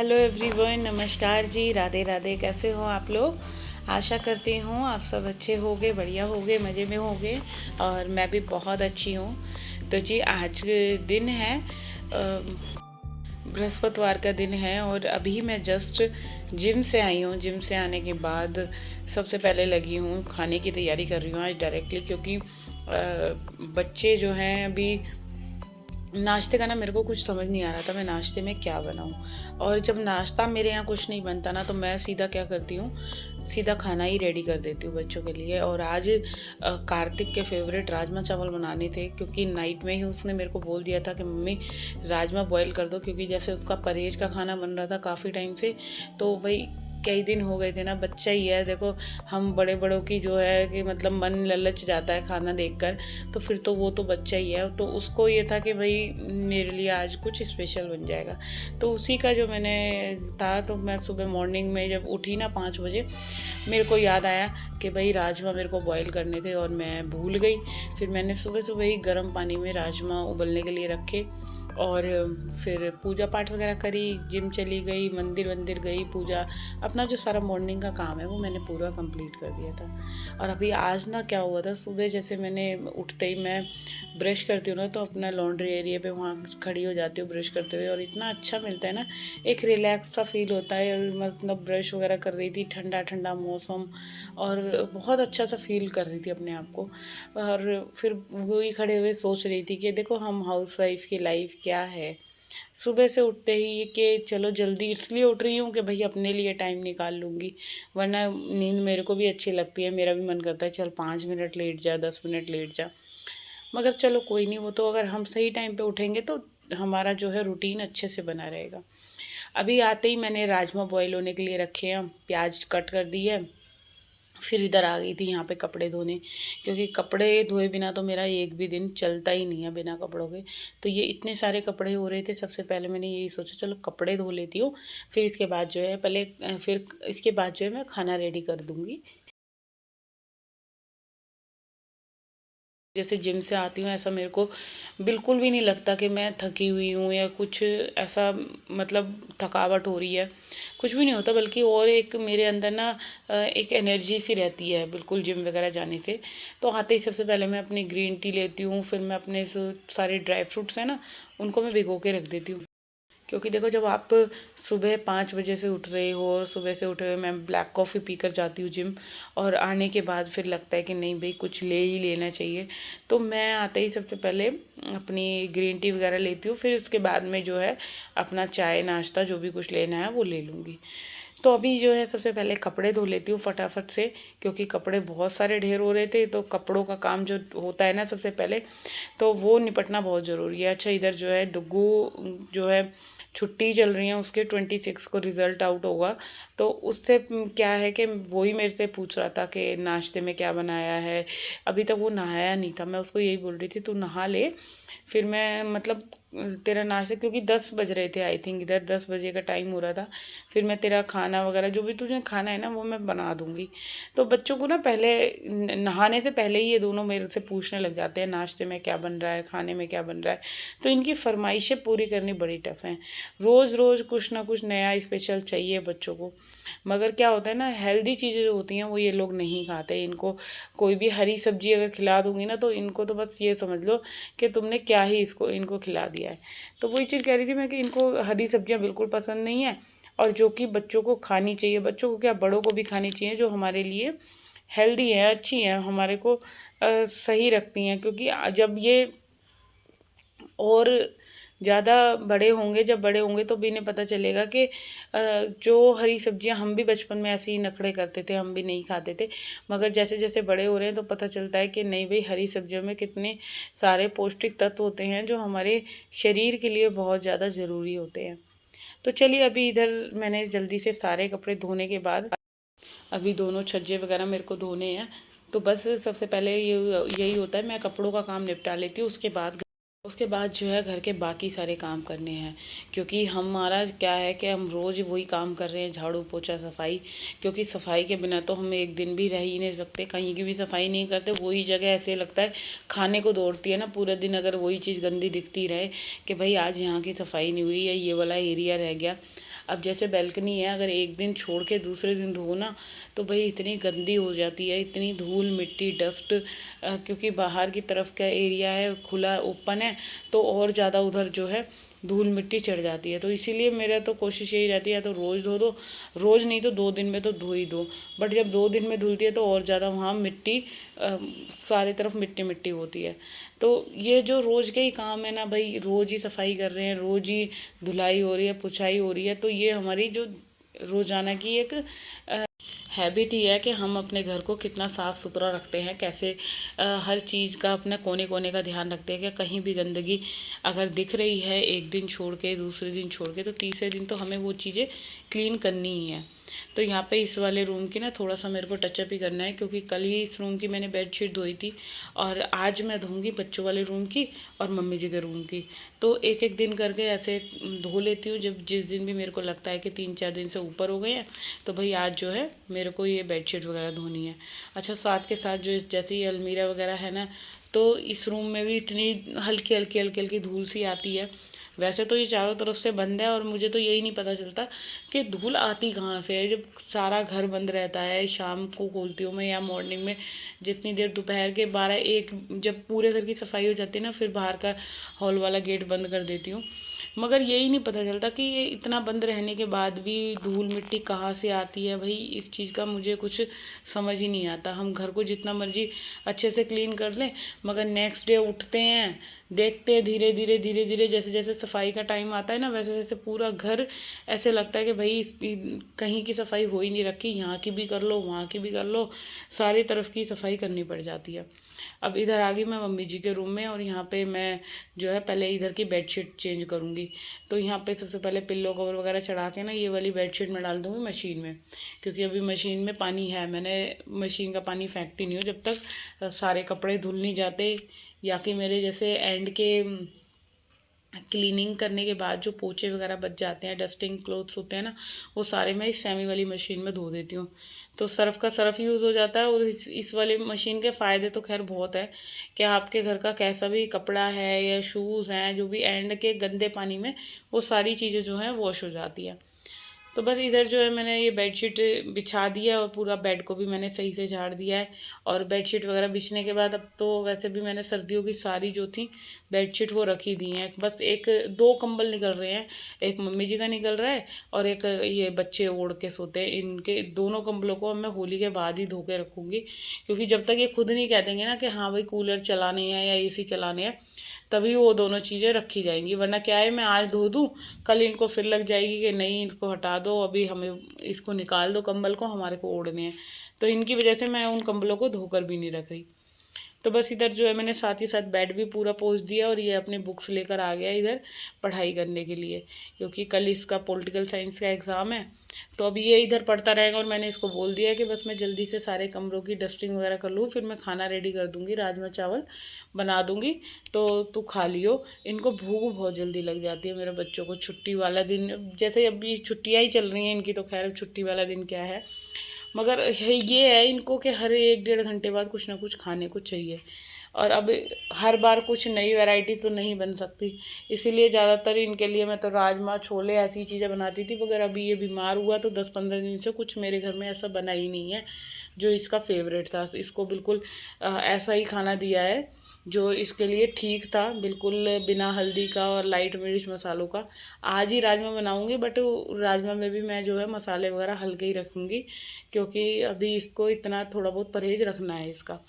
Hello everyone, नमस्कार जी, राधे राधे। कैसे हो आप लोग? आशा करती हूँ आप सब अच्छे होगे, बढ़िया होगे, मज़े में होगे। और मैं भी बहुत अच्छी हूँ। तो जी आज दिन है, बृहस्पतिवार का दिन है और अभी मैं जस्ट जिम से आई हूँ। जिम से आने के बाद सबसे पहले लगी हूँ खाने की तैयारी कर रही हूँ आज डायरेक्टली, क्योंकि बच्चे जो हैं अभी नाश्ते का ना मेरे को कुछ समझ नहीं आ रहा था मैं नाश्ते में क्या बनाऊं। और जब नाश्ता मेरे यहाँ कुछ नहीं बनता ना तो मैं सीधा क्या करती हूँ, सीधा खाना ही रेडी कर देती हूँ बच्चों के लिए। और आज कार्तिक के फेवरेट राजमा चावल बनाने थे, क्योंकि नाइट में ही उसने मेरे को बोल दिया था कि मम्मी राजमा बॉईल कर दो, क्योंकि जैसे उसका परहेज का खाना बन रहा था काफ़ी टाइम से। तो भाई कई दिन हो गए थे ना, बच्चा ही है देखो। हम बड़े बड़ों की जो है कि मतलब मन ललच जाता है खाना देखकर, तो फिर तो वो तो बच्चा ही है। तो उसको ये था कि भाई मेरे लिए आज कुछ स्पेशल बन जाएगा। तो उसी का जो मैंने था, तो मैं सुबह मॉर्निंग में जब उठी ना 5 बजे, मेरे को याद आया कि भाई राजमा मेरे को बॉईल करने थे और मैं भूल गई। फिर मैंने सुबह सुबह ही गर्म पानी में राजमा उबलने के लिए रखे और फिर पूजा पाठ वगैरह करी, जिम चली गई, मंदिर वंदिर गई, पूजा अपना जो सारा मॉर्निंग का काम है वो मैंने पूरा कंप्लीट कर दिया था। और अभी आज ना क्या हुआ था, सुबह जैसे मैंने उठते ही मैं ब्रश करती हूँ ना, तो अपना लॉन्ड्री एरिया पे वहाँ खड़ी हो जाती हूँ ब्रश करते हुए, और इतना अच्छा मिलता है ना, एक रिलैक्स सा फील होता है। और मतलब ब्रश वगैरह कर रही थी, ठंडा ठंडा मौसम, और बहुत अच्छा सा फील कर रही थी अपने आप को। और फिर वही खड़े हुए सोच रही थी कि देखो हम हाउस वाइफ की लाइफ क्या है। सुबह से उठते ही ये कि चलो जल्दी इसलिए उठ रही हूँ कि भाई अपने लिए टाइम निकाल लूँगी, वरना नींद मेरे को भी अच्छी लगती है, मेरा भी मन करता है चल 5 मिनट लेट जा, 10 मिनट लेट जा। मगर चलो कोई नहीं, वो तो अगर हम सही टाइम पे उठेंगे तो हमारा जो है रूटीन अच्छे से बना रहेगा। अभी आते ही मैंने राजमा बॉईल होने के लिए रखे हैं, प्याज कट कर दी है। फिर इधर आ गई थी यहाँ पे कपड़े धोने, क्योंकि कपड़े धोए बिना तो मेरा एक भी दिन चलता ही नहीं है बिना कपड़ों के। तो ये इतने सारे कपड़े हो रहे थे, सबसे पहले मैंने यही सोचा चलो कपड़े धो लेती हूँ, फिर इसके बाद जो है फिर इसके बाद जो है मैं खाना रेडी कर दूँगी। जैसे जिम से आती हूँ ऐसा मेरे को बिल्कुल भी नहीं लगता कि मैं थकी हुई हूँ या कुछ ऐसा, मतलब थकावट हो रही है, कुछ भी नहीं होता। बल्कि और एक मेरे अंदर ना एक एनर्जी सी रहती है बिल्कुल जिम वगैरह जाने से। तो आते ही सबसे पहले मैं अपनी ग्रीन टी लेती हूँ, फिर मैं अपने सारे ड्राई फ्रूट्स हैं ना उनको मैं भिगो के रख देती हूँ। क्योंकि देखो जब आप सुबह 5 बजे से उठ रहे हो और सुबह से उठे हुए मैं ब्लैक कॉफ़ी पी कर जाती हूँ जिम, और आने के बाद फिर लगता है कि नहीं भाई कुछ ले ही लेना चाहिए, तो मैं आते ही सबसे पहले अपनी ग्रीन टी वगैरह लेती हूँ, फिर उसके बाद में जो है अपना चाय नाश्ता जो भी कुछ लेना है वो ले लूँगी। तो अभी जो है सबसे पहले कपड़े धो लेती हूँ फटाफट से, क्योंकि कपड़े बहुत सारे ढेर हो रहे थे। तो कपड़ों का काम जो होता है ना सबसे पहले, तो वो निपटना बहुत ज़रूरी है। अच्छा इधर जो है डुग्गू जो है छुट्टी चल रही है, उसके 26 को रिज़ल्ट आउट होगा। तो उससे क्या है कि वही मेरे से पूछ रहा था कि नाश्ते में क्या बनाया है। अभी तक वो नहाया नहीं था, मैं उसको यही बोल रही थी तू नहा ले, फिर मैं मतलब तेरा नाश्ता, क्योंकि 10 बज रहे थे आई थिंक, इधर 10 बजे का टाइम हो रहा था। फिर मैं तेरा खाना वगैरह जो भी तुझे खाना है ना वो मैं बना दूंगी। तो बच्चों को ना पहले नहाने से पहले ही ये दोनों मेरे से पूछने लग जाते हैं नाश्ते में क्या बन रहा है, खाने में क्या बन रहा है। तो इनकी फरमाइशें पूरी करनी बड़ी टफ हैं। रोज़ रोज़ कुछ ना कुछ नया स्पेशल चाहिए बच्चों को। मगर क्या होता है ना, हेल्दी चीज़ें जो होती हैं वो ये लोग नहीं खाते। इनको कोई भी हरी सब्जी अगर खिला दूंगी ना, तो इनको तो बस ये समझ लो कि तुमने क्या ही इसको इनको खिला दिया है। तो वही चीज़ कह रही थी मैं कि इनको हरी सब्जियां बिल्कुल पसंद नहीं है, और जो कि बच्चों को खानी चाहिए, बच्चों को क्या बड़ों को भी खानी चाहिए, जो हमारे लिए हेल्दी है, अच्छी हैं, हमारे को सही रखती हैं। क्योंकि जब ये और ज़्यादा बड़े होंगे, जब बड़े होंगे तो भी इन्हें पता चलेगा कि जो हरी सब्जियां हम भी बचपन में ऐसे ही नखरे करते थे, हम भी नहीं खाते थे। मगर जैसे जैसे बड़े हो रहे हैं तो पता चलता है कि नहीं भाई हरी सब्जियों में कितने सारे पौष्टिक तत्व होते हैं जो हमारे शरीर के लिए बहुत ज़्यादा ज़रूरी होते हैं। तो चलिए अभी इधर मैंने जल्दी से सारे कपड़े धोने के बाद अभी दोनों छज्जे वगैरह मेरे को धोने हैं। तो बस सबसे पहले ये यही होता है, मैं कपड़ों का काम निपटा लेती हूँ, उसके बाद जो है घर के बाकी सारे काम करने हैं। क्योंकि हमारा क्या है कि हम रोज़ वही काम कर रहे हैं, झाड़ू पोछा सफाई। क्योंकि सफाई के बिना तो हम एक दिन भी रह ही नहीं सकते, कहीं की भी सफाई नहीं करते वही जगह ऐसे लगता है खाने को दौड़ती है ना पूरा दिन, अगर वही चीज़ गंदी दिखती रहे कि भाई आज यहाँ की सफाई नहीं हुई या ये वाला एरिया रह गया। अब जैसे बैल्कनी है, अगर एक दिन छोड़ के दूसरे दिन धो ना तो भाई इतनी गंदी हो जाती है, इतनी धूल मिट्टी डस्ट, क्योंकि बाहर की तरफ का एरिया है, खुला ओपन है, तो और ज़्यादा उधर जो है धूल मिट्टी चढ़ जाती है। तो इसीलिए मेरा तो कोशिश यही रहती है, या तो रोज़ धो दो, रोज़ नहीं तो 2 दिन में तो धो ही दो। बट जब 2 दिन में धुलती है तो और ज़्यादा वहाँ मिट्टी, सारी तरफ मिट्टी मिट्टी होती है। तो ये जो रोज़ के ही काम है ना भाई, रोज़ ही सफाई कर रहे हैं, रोज़ ही धुलाई हो रही है, पुछाई हो रही है, तो ये हमारी जो रोज़ाना की एक हैबिट ही है कि हम अपने घर को कितना साफ़ सुथरा रखते हैं, कैसे हर चीज़ का अपने कोने कोने का ध्यान रखते हैं कि कहीं भी गंदगी अगर दिख रही है एक दिन छोड़ के, दूसरे दिन छोड़ के, तो तीसरे दिन तो हमें वो चीज़ें क्लीन करनी ही है। तो यहाँ पे इस वाले रूम की ना थोड़ा सा मेरे को टचअप ही करना है, क्योंकि कल ही इस रूम की मैंने बेडशीट धोई थी, और आज मैं धोऊंगी बच्चों वाले रूम की और मम्मी जी के रूम की। तो एक एक दिन करके ऐसे धो लेती हूँ, जब जिस दिन भी मेरे को लगता है कि 3-4 दिन से ऊपर हो गए हैं, तो भाई आज जो है मेरे को ये बेडशीट वगैरह धोनी है। अच्छा, साथ के साथ जो जैसे ये अलमीरा वगैरह है ना, तो इस रूम में भी इतनी हल्की हल्की हल्की हल्की धूल सी आती है। वैसे तो ये चारों तरफ से बंद है, और मुझे तो यही नहीं पता चलता कि धूल आती कहाँ से है, जब सारा घर बंद रहता है। शाम को खोलती हूँ मैं, या मॉर्निंग में जितनी देर, दोपहर के 12-1 जब पूरे घर की सफाई हो जाती है ना, फिर बाहर का हॉल वाला गेट बंद कर देती हूँ। मगर यही नहीं पता चलता कि ये इतना बंद रहने के बाद भी धूल मिट्टी कहाँ से आती है भाई। इस चीज़ का मुझे कुछ समझ ही नहीं आता। हम घर को जितना मर्जी अच्छे से क्लीन कर लें, मगर नेक्स्ट डे उठते हैं, देखते हैं धीरे धीरे धीरे धीरे, जैसे जैसे सफाई का टाइम आता है ना, वैसे वैसे पूरा घर ऐसे लगता है कि भाई कहीं की सफाई हो ही नहीं रखी, यहाँ की भी कर लो, वहाँ की भी कर लो, सारी तरफ की सफाई करनी पड़ जाती है। अब इधर आ गई मैं मम्मी जी के रूम में, और यहाँ पे मैं जो है पहले इधर की बेडशीट चेंज करूँगी। तो यहाँ पे सबसे पहले पिल्लो कवर वगैरह चढ़ा के ना ये वाली बेडशीट में डाल दूँगी मशीन में, क्योंकि अभी मशीन में पानी है। मैंने मशीन का पानी फेंकती नहीं हूँ जब तक सारे कपड़े धुल नहीं जाते, या कि मेरे जैसे एंड के क्लीनिंग करने के बाद जो पोचे वगैरह बच जाते हैं, डस्टिंग क्लोथ्स होते हैं ना, वो सारे मैं इस सेमी वाली मशीन में धो देती हूँ। तो सर्फ़ का सर्फ़ यूज़ हो जाता है, और इस वाली मशीन के फ़ायदे तो खैर बहुत है कि आपके घर का कैसा भी कपड़ा है या शूज़ हैं, जो भी एंड के गंदे पानी में, वो सारी चीज़ें जो हैं वॉश हो जाती है। तो बस इधर जो है मैंने ये बेडशीट बिछा दिया, और पूरा बेड को भी मैंने सही से झाड़ दिया है। और बेडशीट वगैरह बिछने के बाद अब तो वैसे भी मैंने सर्दियों की सारी जो थी बेडशीट वो रखी दी हैं। बस एक दो कंबल निकल रहे हैं, एक मम्मी जी का निकल रहा है, और एक ये बच्चे ओढ़ के सोते हैं। इनके दोनों कंबलों को अब मैं होली के बाद ही धो के रखूँगी, क्योंकि जब तक ये खुद नहीं कह देंगे ना कि हाँ भाई कूलर चलाने हैं या एसी चलाने हैं, तभी वो दोनों चीज़ें रखी जाएंगी। वरना क्या है, मैं आज धो दूँ, कल इनको फिर लग जाएगी कि नहीं इसको हटा दो, अभी हमें इसको निकाल दो कंबल को, हमारे को ओढ़ने हैं। तो इनकी वजह से मैं उन कंबलों को धोकर भी नहीं रख रही। तो बस इधर जो है मैंने साथ ही साथ बेड भी पूरा पोंछ दिया, और ये अपने बुक्स लेकर आ गया इधर पढ़ाई करने के लिए, क्योंकि कल इसका पॉलिटिकल साइंस का एग्ज़ाम है। तो अभी ये इधर पढ़ता रहेगा, और मैंने इसको बोल दिया है कि बस मैं जल्दी से सारे कमरों की डस्टिंग वगैरह कर लूँ, फिर मैं खाना रेडी कर दूँगी, राजमा चावल बना दूँगी, तो तू खा लियो। इनको भूख बहुत जल्दी लग जाती है मेरे बच्चों को। छुट्टी वाला दिन, जैसे अभी छुट्टियाँ ही चल रही हैं इनकी, तो खैर छुट्टी वाला दिन क्या है, मगर ये है इनको कि हर 1-1.5 घंटे बाद कुछ ना कुछ खाने को चाहिए। और अब हर बार कुछ नई वैरायटी तो नहीं बन सकती, इसीलिए ज़्यादातर इनके लिए मैं तो राजमा छोले ऐसी चीज़ें बनाती थी। मगर अभी ये बीमार हुआ तो 10-15 दिन से कुछ मेरे घर में ऐसा बना ही नहीं है जो इसका फेवरेट था। इसको बिल्कुल ऐसा ही खाना दिया है जो इसके लिए ठीक था, बिल्कुल बिना हल्दी का और लाइट मिर्च मसालों का। आज ही राजमा बनाऊंगी, बट राजमा में भी मैं जो है मसाले वगैरह हल्के ही रखूँगी, क्योंकि अभी इसको इतना थोड़ा बहुत परहेज़ रखना है इसका।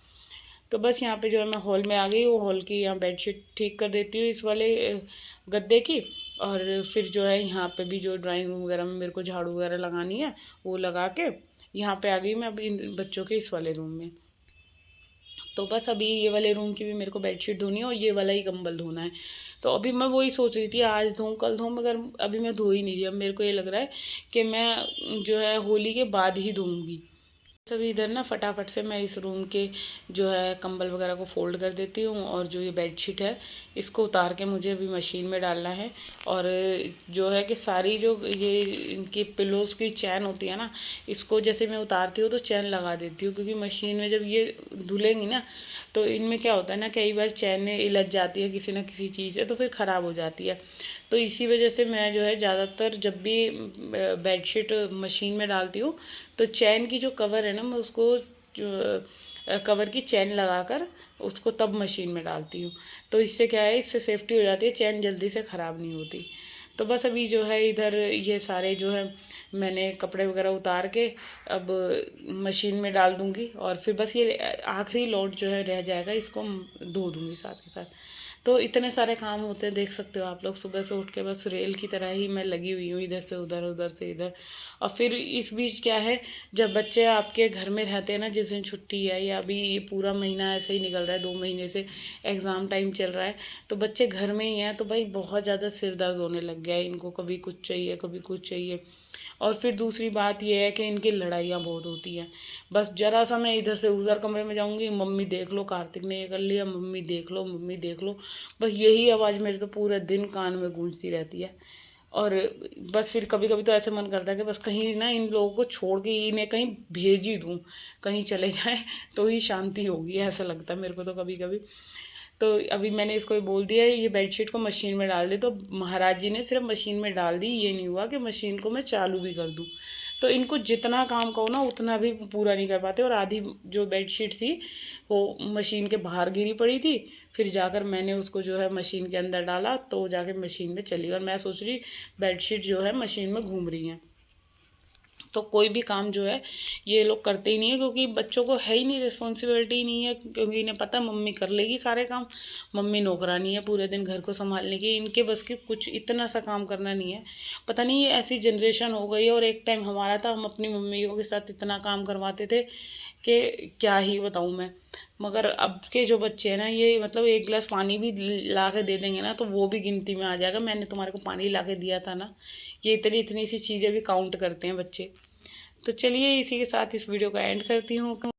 तो बस यहाँ पे जो है मैं हॉल में आ गई, वो हॉल की यहाँ बेडशीट ठीक कर देती हूँ इस वाले गद्दे की। और फिर जो है यहाँ पे भी जो ड्राइंग रूम वगैरह में मेरे को झाड़ू वगैरह लगानी है, वो लगा के यहाँ पे आ गई मैं अभी बच्चों के इस वाले रूम में। तो बस अभी ये वाले रूम की भी मेरे को बेडशीट धोनी है, और ये वाला ही कंबल धोना है। तो अभी मैं वही सोच रही थी आज धोऊं कल धोऊं, मगर अभी मैं धो ही नहीं रही। अब मेरे को ये लग रहा है कि मैं जो है होली के बाद ही धोऊंगी। सभी इधर ना फटाफट से मैं इस रूम के जो है कंबल वगैरह को फोल्ड कर देती हूँ, और जो ये बेडशीट है इसको उतार के मुझे अभी मशीन में डालना है। और जो है कि सारी जो ये इनकी पिलोज़ की चैन होती है ना, इसको जैसे मैं उतारती हूँ तो चैन लगा देती हूँ, क्योंकि मशीन में जब ये धुलेंगी ना, तो इनमें क्या होता है ना, कई बार चैन इलझ जाती है किसी न किसी चीज़ से, तो फिर ख़राब हो जाती है। तो इसी वजह से मैं जो है ज़्यादातर जब भी बेडशीट मशीन में डालती हूँ तो चैन की जो कवर है ना, मैं उसको कवर की चैन लगाकर उसको तब मशीन में डालती हूँ। तो इससे क्या है, इससे सेफ्टी हो जाती है, चैन जल्दी से ख़राब नहीं होती। तो बस अभी जो है इधर ये सारे जो है मैंने कपड़े वगैरह उतार के अब मशीन में डाल दूँगी, और फिर बस ये आखिरी लोड जो है रह जाएगा, इसको धो दूँगी साथ के साथ। तो इतने सारे काम होते हैं, देख सकते हो आप लोग, सुबह से उठ के बस रेल की तरह ही मैं लगी हुई हूँ, इधर से उधर उधर से इधर। और फिर इस बीच क्या है, जब बच्चे आपके घर में रहते हैं ना, जिस दिन छुट्टी है, या अभी ये पूरा महीना ऐसे ही निकल रहा है, 2 महीने से एग्ज़ाम टाइम चल रहा है, तो बच्चे घर में ही हैं, तो भाई बहुत ज़्यादा सिर दर्द होने लग गया है इनको, कभी कुछ चाहिए कभी कुछ चाहिए। और फिर दूसरी बात यह है कि इनकी लड़ाइयाँ बहुत होती हैं। बस ज़रा सा मैं इधर से उधर कमरे में जाऊँगी, मम्मी देख लो कार्तिक ने ये कर लिया, मम्मी देख लो, मम्मी देख लो, बस यही आवाज़ मेरे तो पूरे दिन कान में गूंजती रहती है। और बस फिर कभी कभी तो ऐसे मन करता है कि बस कहीं ना इन लोगों को छोड़ के इन्हें कहीं भेज ही दूँ, कहीं चले जाए तो ही शांति होगी, ऐसा लगता है मेरे को तो कभी कभी। तो अभी मैंने इसको बोल दिया है ये बेडशीट को मशीन में डाल दे, तो महाराज जी ने सिर्फ मशीन में डाल दी, ये नहीं हुआ कि मशीन को मैं चालू भी कर दूँ। तो इनको जितना काम कहो ना उतना भी पूरा नहीं कर पाते, और आधी जो बेडशीट थी वो मशीन के बाहर गिरी पड़ी थी, फिर जाकर मैंने उसको जो है मशीन के अंदर डाला, तो जाके मशीन में चली, और मैं सोच रही बेडशीट जो है मशीन में घूम रही हैं। तो कोई भी काम जो है ये लोग करते ही नहीं है, क्योंकि बच्चों को है ही नहीं, रिस्पॉन्सिबिलिटी ही नहीं है, क्योंकि इन्हें पता मम्मी कर लेगी सारे काम, मम्मी नौकरानी है पूरे दिन घर को संभालने की, इनके बस की कुछ इतना सा काम करना नहीं है। पता नहीं ये ऐसी जनरेशन हो गई है, और एक टाइम हमारा था, हम अपनी मम्मियों के साथ इतना काम करवाते थे कि क्या ही बताऊँ मैं। मगर अब के जो बच्चे हैं ना, ये मतलब एक गिलास पानी भी ला के दे देंगे ना, तो वो भी गिनती में आ जाएगा, मैंने तुम्हारे को पानी ला के दिया था ना। ये इतनी इतनी सी चीज़ें भी काउंट करते हैं बच्चे। तो चलिए इसी के साथ इस वीडियो का एंड करती हूँ।